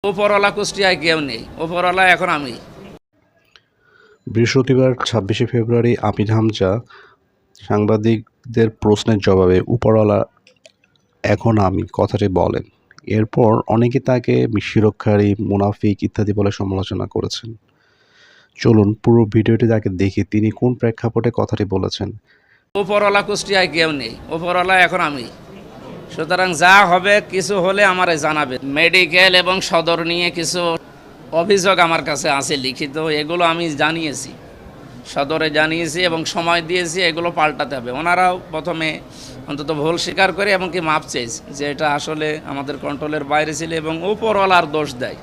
উপরওয়ালা কুষ্টিয়ায় কেউ নেই, উপরওয়ালা এখন আমি। বৃহস্পতিবার ২৬শে ফেব্রুয়ারি আমির হামজা সাংবাদিকদের প্রশ্নের জবাবে উপরওয়ালা এখন আমি কথাটি বলেন। এরপর অনেকে তাকে শিরোক্ষারী, মুনাফিক ইত্যাদি বলে সমালোচনা করেছেন। চলুন পুরো ভিডিওটি তাকে দেখি তিনি কোন প্রেক্ষাপটে কথাটি বলেছেন। উপরওয়ালা কুষ্টিয়ায় কেউ নেই, উপরওয়ালা এখন আমি। সুতরাং যা হবে, কিছু হলে আমারে জানাবে। মেডিকেল এবং সদর নিয়ে কিছু অভিযোগ আমার কাছে আছে লিখিত, এগুলো আমি জানিয়েছি, সদরে জানিয়েছি এবং সময় দিয়েছি, এগুলো পাল্টাতে হবে। ওনারাও প্রথমে অন্তত ভুল স্বীকার করে এবং কি মাপ চেয়েছে যে এটা আসলে আমাদের কন্ট্রোলের বাইরে ছিল এবং উপরওয়ালার দোষ দেয়।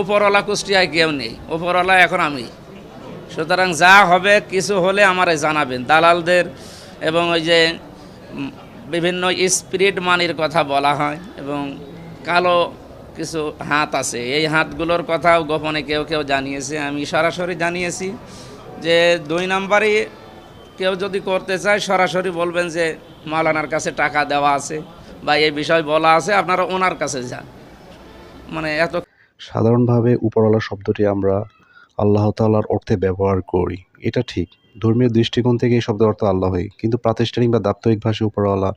উপরওয়ালা কুষ্টিয়ায় কেউ নেই, উপরওয়ালা এখন আমি। সুতরাং যা হবে, কিছু হলে আমারে জানাবেন। দালালদের এবং ওই যে বিভিন্ন স্পিরিট মানির কথা বলা হয় এবং কালো কিছু হাত আছে, এই হাতগুলোর কথাও গোপনে কেউ কেউ জানিয়েছে। আমি সরাসরি জানিয়েছি যে ২ নাম্বারই কেউ যদি করতে চায় সরাসরি বলবেন যে মাওলানার কাছে টাকা দেওয়া আছে বা এই বিষয় বলা আছে, আপনারা ওনার কাছে যান। মানে এত সাধারণভাবে উপরওয়ালা শব্দটি আমরা আল্লাহ তাআলার অর্থে ব্যবহার করি, এটা ঠিক। ধর্মীয় দৃষ্টিকোণ থেকে এই শব্দের অর্থ আল্লাহই, কিন্তু প্রাতিষ্ঠানিক বা দাপ্তরিক ভাষায় উপরওয়ালা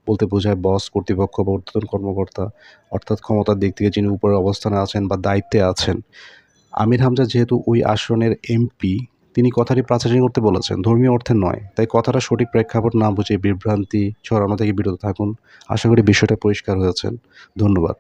বলতে বোঝায় বস, কর্তৃপক্ষ বা ঊর্ধ্বতন কর্মকর্তা, অর্থাৎ ক্ষমতার দিক থেকে যিনি উপরের অবস্থানে আছেন বা দায়িত্বে আছেন। আমির হামজা যেহেতু ওই আসনের এমপি, তিনি কথাটি প্রাতিষ্ঠানিক করতে বলেছেন, ধর্মীয় অর্থে নয়। তাই কথাটা সঠিক প্রেক্ষাপট না বুঝে বিভ্রান্তি ছড়ানো থেকে বিরত থাকুন। আশা করি বিষয়টা পরিষ্কার হয়েছেন। ধন্যবাদ।